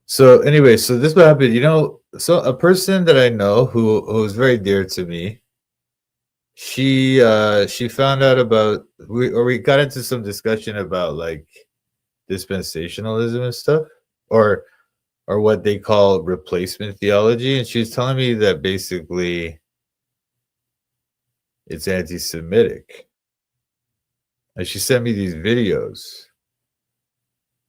So anyway, so this what happened. So a person that I know who's very dear to me, she found out about we got into some discussion about like dispensationalism and stuff, or or what they call replacement theology, and she was telling me that basically it's anti-Semitic. And she sent me these videos,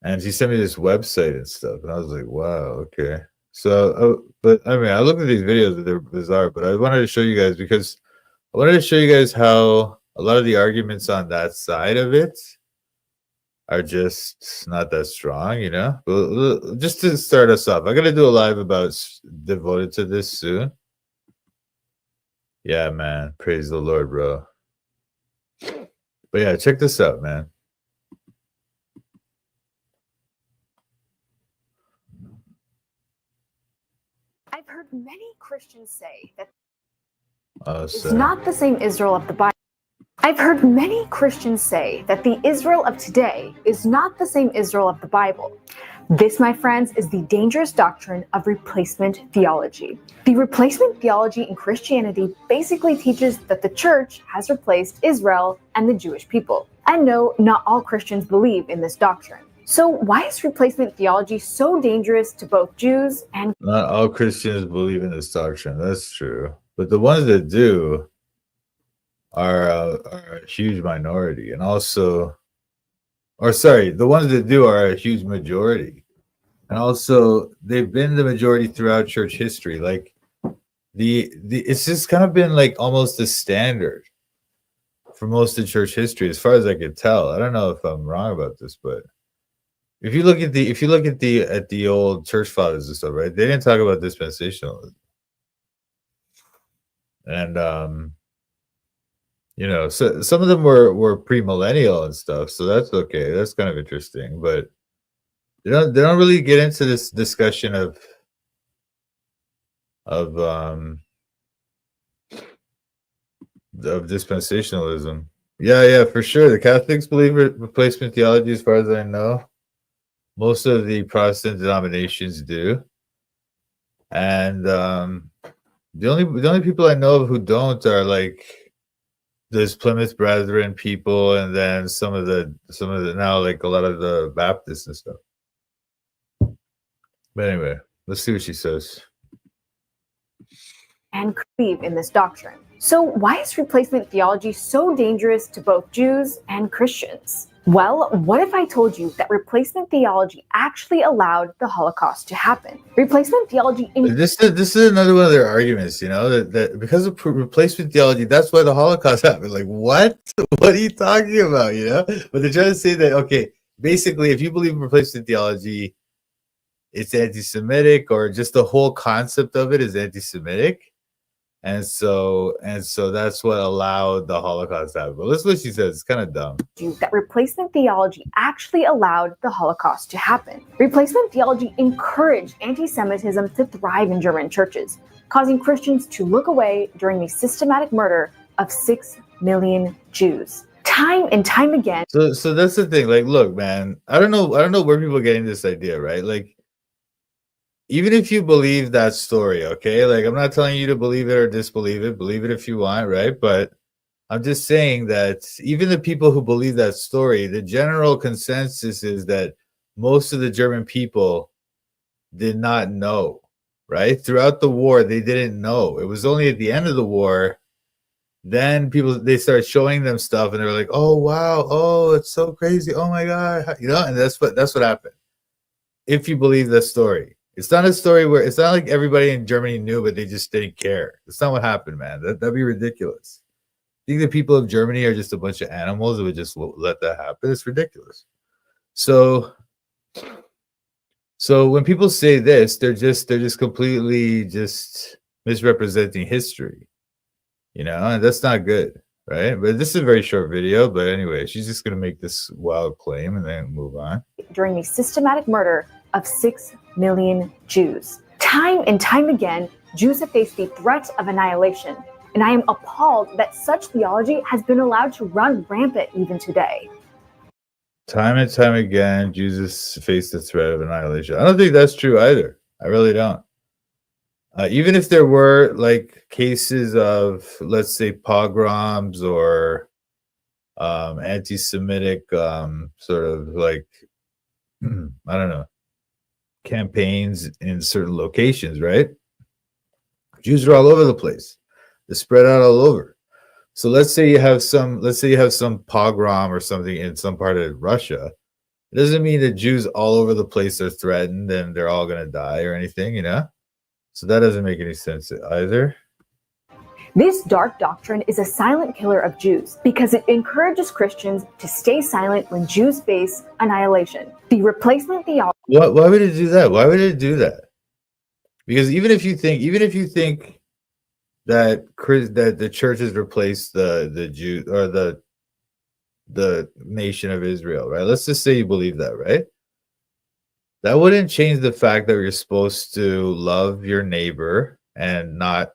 and she sent me this website and stuff, and I was like, "Wow, okay." So, but I mean, I looked at these videos and they're bizarre, but I wanted to show you guys because I wanted to show you guys how a lot of the arguments on that side of it are just not that strong, you know. Just to start us off, I'm gonna do a live about devoted to this soon. Yeah, man, praise the Lord, bro. But yeah, check this out, man. I've heard many Christians say that It's not the same Israel of the Bible. I've heard many Christians say that the Israel of today is not the same Israel of the Bible. This, my friends, is the dangerous doctrine of replacement theology. The replacement theology in Christianity basically teaches that the church has replaced Israel and the Jewish people. And no, not all Christians believe in this doctrine. So why is replacement theology so dangerous to both Jews and... Not all Christians believe in this doctrine. That's true. But the ones that do are a huge minority. And also, or sorry, the ones that do are a huge majority. And also, they've been the majority throughout church history. Like, it's just kind of been like almost the standard for most of church history, as far as I could tell. I don't know if I'm wrong about this, but if you look at the old church fathers and stuff, right? They didn't talk about dispensationalism. And so some of them were premillennial and stuff, so that's okay. That's kind of interesting, but they don't really get into this discussion of dispensationalism. Yeah, for sure. The Catholics believe replacement theology, as far as I know. Most of the Protestant denominations do, and the only people I know of who don't are like there's Plymouth Brethren people, and then some of the now like a lot of the Baptists and stuff. But anyway, let's see what she says. And believe in this doctrine. So why is replacement theology so dangerous to both Jews and Christians? Well, what if I told you that replacement theology actually allowed the Holocaust to happen? Replacement theology... This is another one of their arguments, that because of replacement theology, that's why the Holocaust happened. Like, what? What are you talking about, But they're trying to say that, okay, basically, if you believe in replacement theology, it's anti-Semitic, or just the whole concept of it is anti-Semitic. And so that's what allowed the Holocaust to happen. But listen to what she says. It's kind of dumb. That replacement theology actually allowed the Holocaust to happen. Replacement theology encouraged anti-Semitism to thrive in German churches, causing Christians to look away during the systematic murder of 6 million Jews. Time and time again. So that's the thing. Like, look, man, I don't know where people are getting this idea, right? Like, even if you believe that story, okay? Like, I'm not telling you to believe it or disbelieve it. Believe it if you want, right? But I'm just saying that even the people who believe that story, the general consensus is that most of the German people did not know, right? Throughout the war, they didn't know. It was only at the end of the war, then they started showing them stuff, and they were like, "Oh wow, oh it's so crazy, oh my god," and that's what happened. If you believe the story. It's not a story where it's not like everybody in Germany knew, but they just didn't care. That's not what happened, man. That'd be ridiculous. You think the people of Germany are just a bunch of animals that would just let that happen? It's ridiculous. So when people say this, they're just completely just misrepresenting history, and that's not good, right? But this is a very short video. But anyway, she's just gonna make this wild claim and then move on. During the systematic murder of 6 million Jews. Time and time again, Jews have faced the threat of annihilation, and I am appalled that such theology has been allowed to run rampant even today. Time and time again, Jesus faced the threat of annihilation. I don't think that's true either. I really don't. Even if there were like cases of, let's say, pogroms or anti-Semitic sort of like, I don't know, campaigns in certain locations, right? Jews are all over the place. They're spread out all over. So let's say you have some pogrom or something in some part of Russia. It doesn't mean that Jews all over the place are threatened and they're all going to die or anything, you know? So that doesn't make any sense either. This dark doctrine is a silent killer of Jews because it encourages Christians to stay silent when Jews face annihilation. The replacement theology. Why would it do that? Why would it do that? Because even if you think that the church has replaced the Jew or the nation of Israel, right? Let's just say you believe that, right? That wouldn't change the fact that you're supposed to love your neighbor and not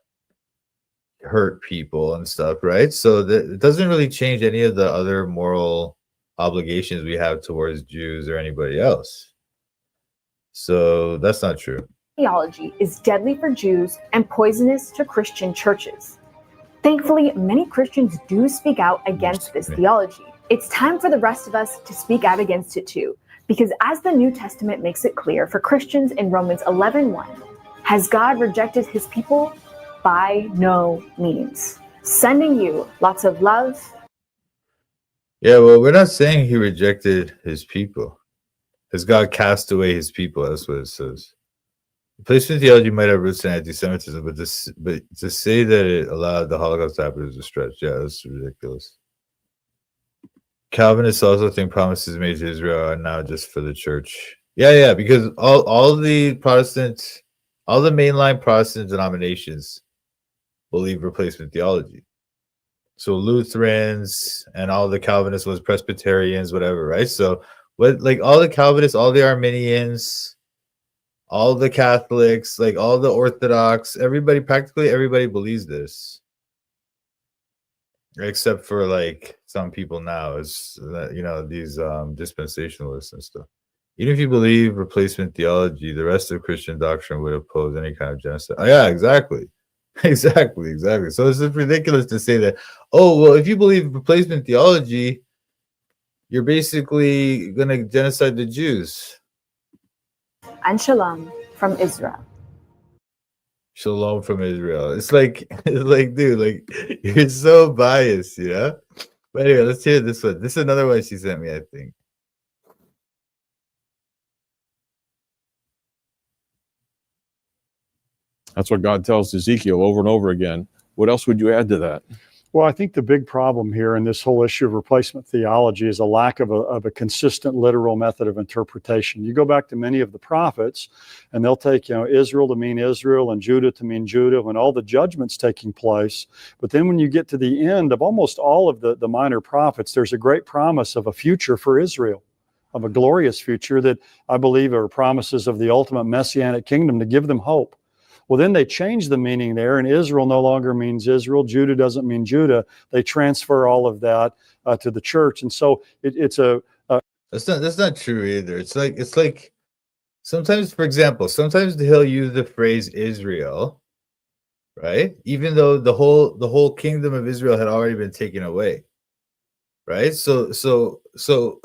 hurt people and stuff, right? So it doesn't really change any of the other moral obligations we have towards Jews or anybody else. So that's not true. Theology is deadly for Jews and poisonous to Christian churches. Thankfully, many Christians do speak out against this theology. It's time for the rest of us to speak out against it too, because as the New Testament makes it clear for Christians in Romans 11:1, has God rejected his people? By no means. Sending you lots of love. Yeah, well, we're not saying he rejected his people. Has God cast away his people? That's what it says. Replacement theology might have roots in anti-Semitism, but to say that it allowed the Holocaust to happen is a stretch. Yeah, that's ridiculous. Calvinists also think promises made to Israel are now just for the church. Yeah, because all the Protestant, all the mainline Protestant denominations believe replacement theology. So Lutherans and all the Calvinists was Presbyterians, whatever, right? So like all the Calvinists, all the Arminians, all the Catholics, like all the Orthodox, practically everybody believes this. Except for like some people now, is these dispensationalists and stuff. Even if you believe replacement theology, the rest of Christian doctrine would oppose any kind of genocide. Oh, yeah, exactly. Exactly. So it's just ridiculous to say that, oh, well, if you believe replacement theology, you're basically going to genocide the Jews. And shalom from Israel. Shalom from Israel. It's like, dude, like, you're so biased, you know? But anyway, let's hear this one. This is another one she sent me, I think. That's what God tells Ezekiel over and over again. What else would you add to that? Well, I think the big problem here in this whole issue of replacement theology is a lack of a consistent literal method of interpretation. You go back to many of the prophets, and they'll take Israel to mean Israel and Judah to mean Judah when all the judgment's taking place. But then when you get to the end of almost all of the minor prophets, there's a great promise of a future for Israel, of a glorious future that I believe are promises of the ultimate messianic kingdom to give them hope. Well, then they change the meaning there, and Israel no longer means Israel. Judah doesn't mean Judah. They transfer all of that to the church, and so it's a. That's not true either. It's like sometimes, for example, sometimes he'll use the phrase Israel, right? Even though the whole kingdom of Israel had already been taken away, right? So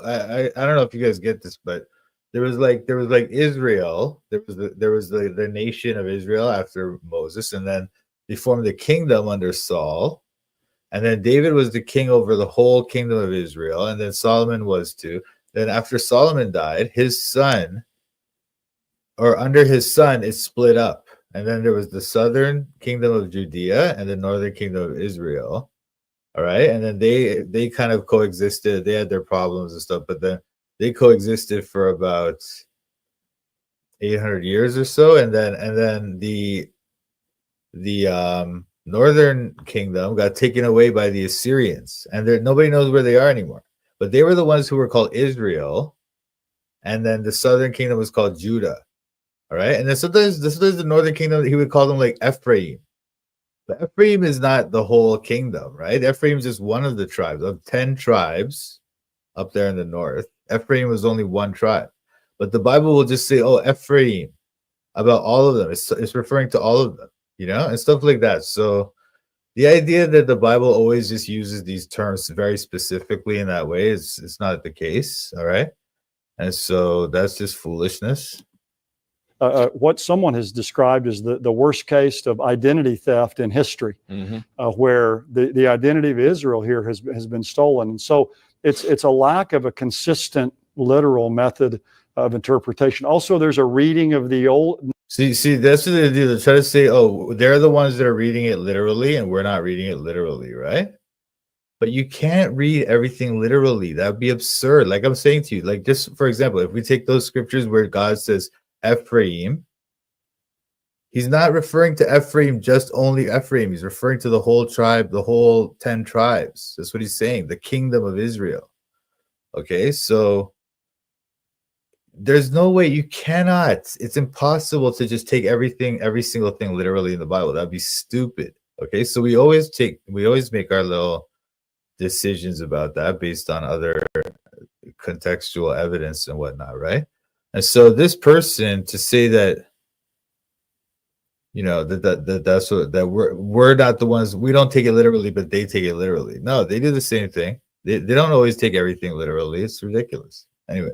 I don't know if you guys get this, but there was like Israel. There was the nation of Israel after Moses, and then they formed the kingdom under Saul, and then David was the king over the whole kingdom of Israel, and then Solomon was too. Then after Solomon died, his son, or under his son, it split up, and then there was the southern kingdom of Judea and the northern kingdom of Israel. All right, and then they kind of coexisted. They had their problems and stuff, but then they coexisted for about 800 years or so, and then the northern kingdom got taken away by the Assyrians, and nobody knows where they are anymore. But they were the ones who were called Israel, and then the southern kingdom was called Judah. All right, and then sometimes the northern kingdom, he would call them like Ephraim. But Ephraim is not the whole kingdom, right? Ephraim is just one of the tribes of 10 tribes up there in the north. Ephraim was only one tribe. But the Bible will just say, oh, Ephraim, about all of them. It's referring to all of them, and stuff like that. So the idea that the Bible always just uses these terms very specifically in that way is it's not the case, all right? And so that's just foolishness. What someone has described as the worst case of identity theft in history, where the identity of Israel here has been stolen. And so it's a lack of a consistent literal method of interpretation. Also, there's a reading of the old. See, that's what they do. They try to say, oh, they're the ones that are reading it literally, and we're not reading it literally, right? But you can't read everything literally. That would be absurd. Like I'm saying to you, like just for example, if we take those scriptures where God says Ephraim, he's not referring to Ephraim, just only Ephraim. He's referring to the whole tribe, the whole 10 tribes. That's what he's saying, the kingdom of Israel. Okay, so there's no way, you cannot, it's impossible to just take everything, every single thing literally in the Bible. That'd be stupid. Okay, so we always make our little decisions about that based on other contextual evidence and whatnot, right? And so this person to say that, that's what, that we're not the ones, we don't take it literally, but they take it literally. No, they do the same thing. They don't always take everything literally. It's ridiculous. Anyway.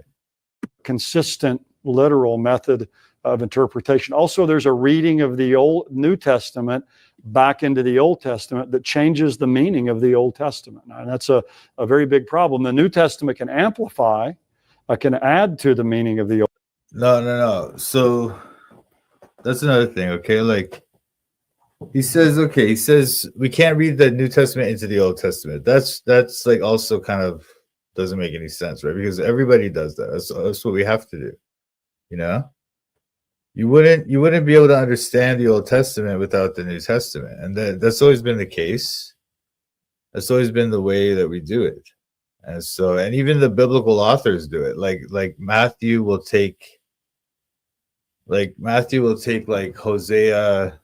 Consistent literal method of interpretation. Also, there's a reading of the New Testament back into the Old Testament that changes the meaning of the Old Testament. And that's a very big problem. The New Testament can amplify, can add to the meaning of the Old. No. So that's another thing, okay? Like he says we can't read the New Testament into the Old Testament. That's like also kind of doesn't make any sense, right? Because everybody does that. That's what we have to do. You wouldn't be able to understand the Old Testament without the New Testament, and that's always been the case. That's always been the way that we do it, and even the biblical authors do it. Like Matthew will take like Hosea.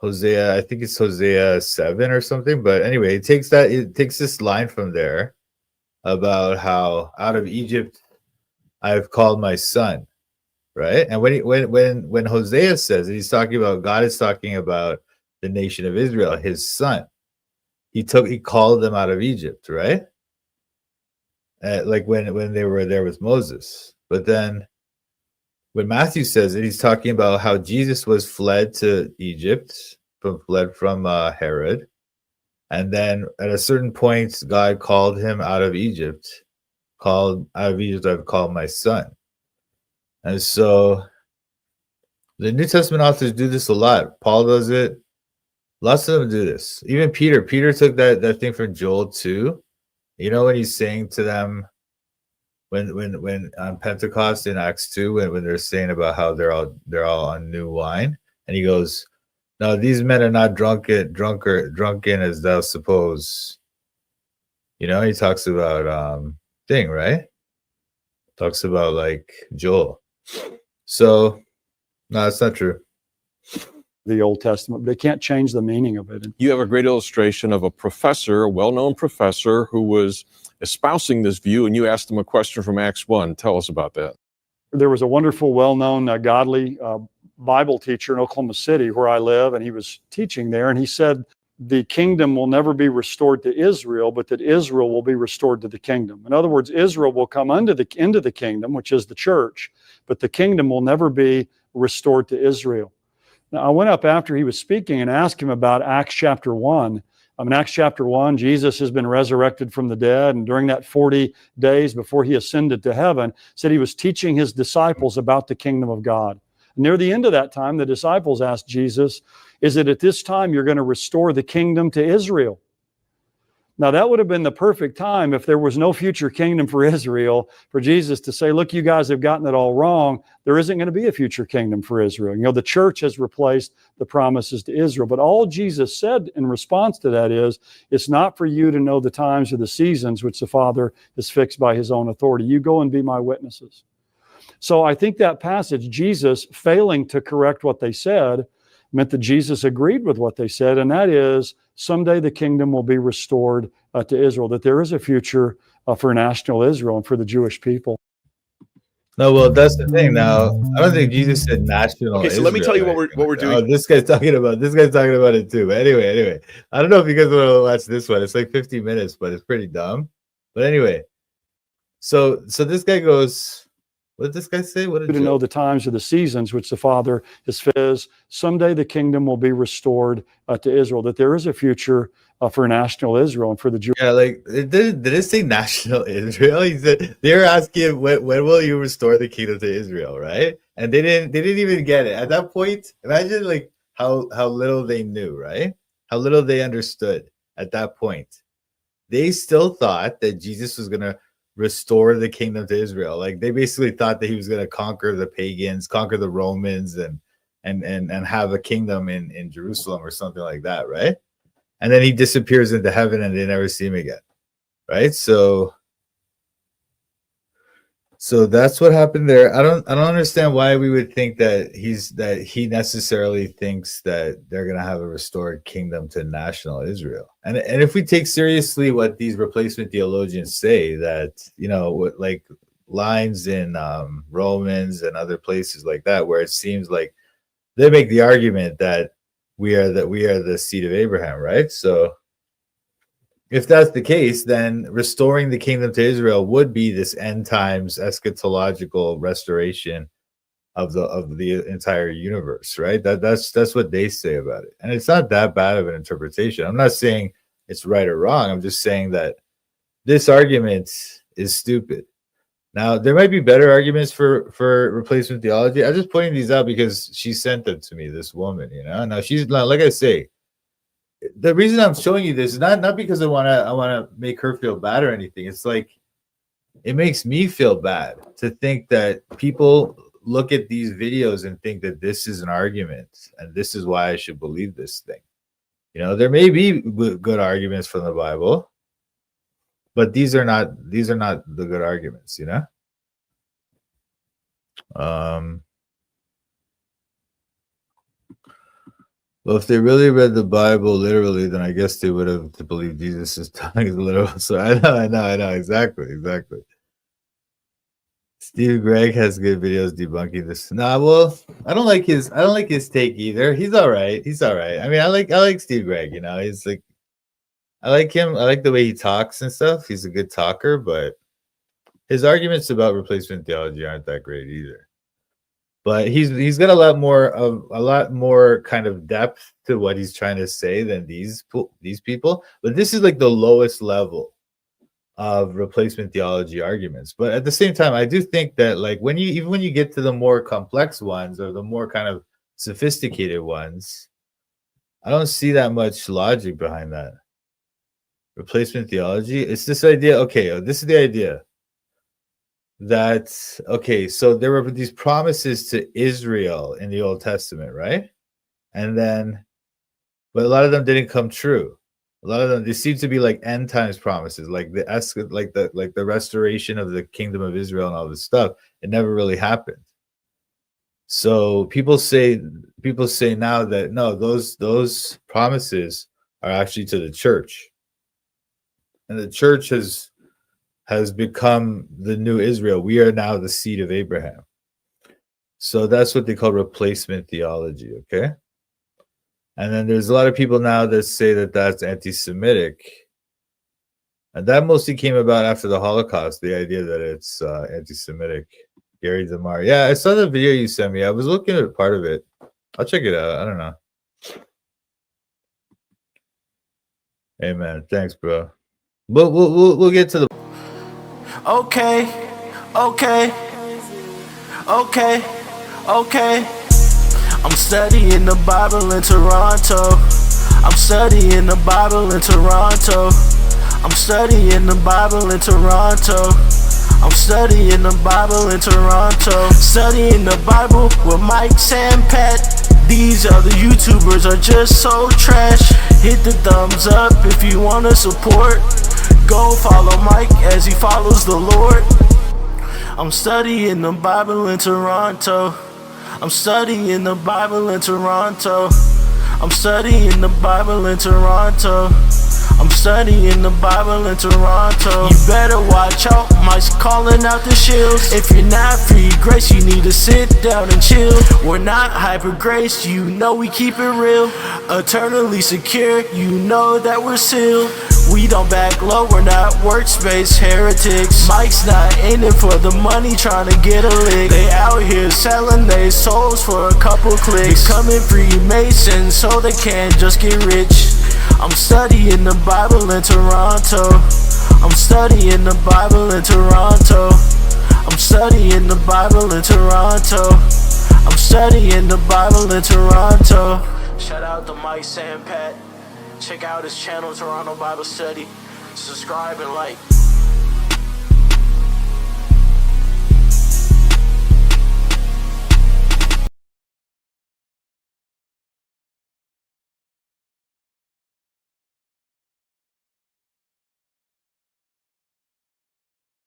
I think it's Hosea 7 or something. But anyway, it takes this line from there about how out of Egypt I've called my son. Right, and when Hosea says it, he's talking about, God is talking about the nation of Israel, his son. He called them out of Egypt, right? Like when they were there with Moses. But then when Matthew says it, he's talking about how Jesus was fled to Egypt, fled from Herod, and then at a certain point, God called him out of Egypt. Called out of Egypt, I've called my son. And so the New Testament authors do this a lot. Paul does it. Lots of them do this. Even Peter took that thing from Joel 2. When he's saying to them when on Pentecost in Acts 2, when they're saying about how they're all on new wine, and he goes, "No, these men are not drunken as thou suppose." He talks about thing, right? Talks about like Joel. So, no, that's not true. The Old Testament, but they can't change the meaning of it. You have a great illustration of a professor, a well-known professor, who was espousing this view, and you asked him a question from Acts 1. Tell us about that. There was a wonderful, well-known, godly Bible teacher in Oklahoma City, where I live, and he was teaching there, and he said, the kingdom will never be restored to Israel, but that Israel will be restored to the kingdom. In other words, Israel will come into the kingdom, which is the church, but the kingdom will never be restored to Israel. Now, I went up after he was speaking and asked him about Acts chapter 1. In Acts chapter 1, Jesus has been resurrected from the dead, and during that 40 days before he ascended to heaven, said he was teaching his disciples about the kingdom of God. Near the end of that time, the disciples asked Jesus, is it at this time you're going to restore the kingdom to Israel? Now, that would have been the perfect time if there was no future kingdom for Israel, for Jesus to say, look, you guys have gotten it all wrong. There isn't going to be a future kingdom for Israel. The church has replaced the promises to Israel. But all Jesus said in response to that is, it's not for you to know the times or the seasons which the Father has fixed by his own authority. You go and be my witnesses. So I think that passage, Jesus failing to correct what they said, meant that Jesus agreed with what they said, and that is someday the kingdom will be restored to Israel, that there is a future for national Israel and for the Jewish people. No, well, that's the thing. Now, I don't think Jesus said national. Okay, so let me tell you what we're doing. Oh, this guy's talking about it too. But anyway, I don't know if you guys want to watch this one. It's like 50 minutes, but it's pretty dumb. But anyway, so this guy goes. What did this guy say? What did to know the times or the seasons which the Father says someday the kingdom will be restored to Israel, that there is a future for national Israel and for the Jews. Yeah, like did it say national Israel? He said they were asking when will you restore the kingdom to Israel, right? And they didn't even get it at that point. Imagine like how little they knew, right? How little they understood at that point. They still thought that Jesus was gonna restore the kingdom to Israel. Like they basically thought that he was going to conquer the pagans, conquer the Romans, and have a kingdom in Jerusalem or something like that, right? And then he disappears into heaven and they never see him again, right? So that's what happened there. I don't understand why we would think that he necessarily thinks that they're going to have a restored kingdom to national Israel. And if we take seriously what these replacement theologians say, that what like lines in Romans and other places like that, where it seems like they make the argument that we are the seed of Abraham, right? So if that's the case, then restoring the kingdom to Israel would be this end times eschatological restoration of the entire universe, right? That's what they say about it. And it's not that bad of an interpretation. I'm not saying it's right or wrong. I'm just saying that this argument is stupid. Now, there might be better arguments for replacement theology. I'm just pointing these out because she sent them to me, this woman, Now she's not, like I say, the reason I'm showing you this is not because I want to make her feel bad or anything. It's like it makes me feel bad to think that people look at these videos and think that this is an argument and this is why I should believe this thing. There may be good arguments from the Bible, but these are not the good arguments, Well, if they really read the Bible literally, then I guess they would have to believe Jesus' tongue is literal. So I know, exactly. Steve Gregg has good videos debunking this. Nah, well, I don't like his take either. He's all right. I mean, I like Steve Gregg. He's like, I like him. I like the way he talks and stuff. He's a good talker, but his arguments about replacement theology aren't that great either. But he's got a lot more kind of depth to what he's trying to say than these people. But this is like the lowest level of replacement theology arguments. But at the same time, I do think that like when you get to the more complex ones or the more kind of sophisticated ones, I don't see that much logic behind that. Replacement theology, it's this idea. Okay, this is the idea. So there were these promises to Israel in the Old Testament, right? But a lot of them didn't come true. A lot of them, they seem to be like end times promises, like the restoration of the kingdom of Israel and all this stuff. It never really happened. So people say now that no, those promises are actually to the church, and the church has become the new Israel. We are now the seed of Abraham. So that's what they call replacement theology, okay? And then there's a lot of people now that say that that's anti-Semitic. And that mostly came about after the Holocaust, the idea that it's anti-Semitic. Gary DeMar. Yeah, I saw the video you sent me. I was looking at part of it. I'll check it out. I don't know. Amen. Thanks, bro. But we'll get to the... Okay. I'm studying the Bible in Toronto. I'm studying the Bible in Toronto. I'm studying the Bible in Toronto. I'm studying the Bible in Toronto. Studying the Bible with Mike, Sam, Pat. These other YouTubers are just so trash. Hit the thumbs up if you want to support. Go follow Mike as he follows the Lord. I'm studying the Bible in Toronto. I'm studying the Bible in Toronto. I'm studying the Bible in Toronto. I'm studying the Bible in Toronto. You better watch out, Mike's calling out the shields. If you're not free grace, you need to sit down and chill. We're not hyper grace, you know we keep it real. Eternally secure, you know that we're sealed. We don't back low, we're not workspace heretics. Mike's not in it for the money, trying to get a lick. They out here selling their souls for a couple clicks. Becoming Freemasons so they can't just get rich. I'm studying the Bible in Toronto. I'm studying the Bible in Toronto. I'm studying the Bible in Toronto. I'm studying the Bible in Toronto. Shout out to Mike Sampat. Check out his channel, Toronto Bible Study. Subscribe and like.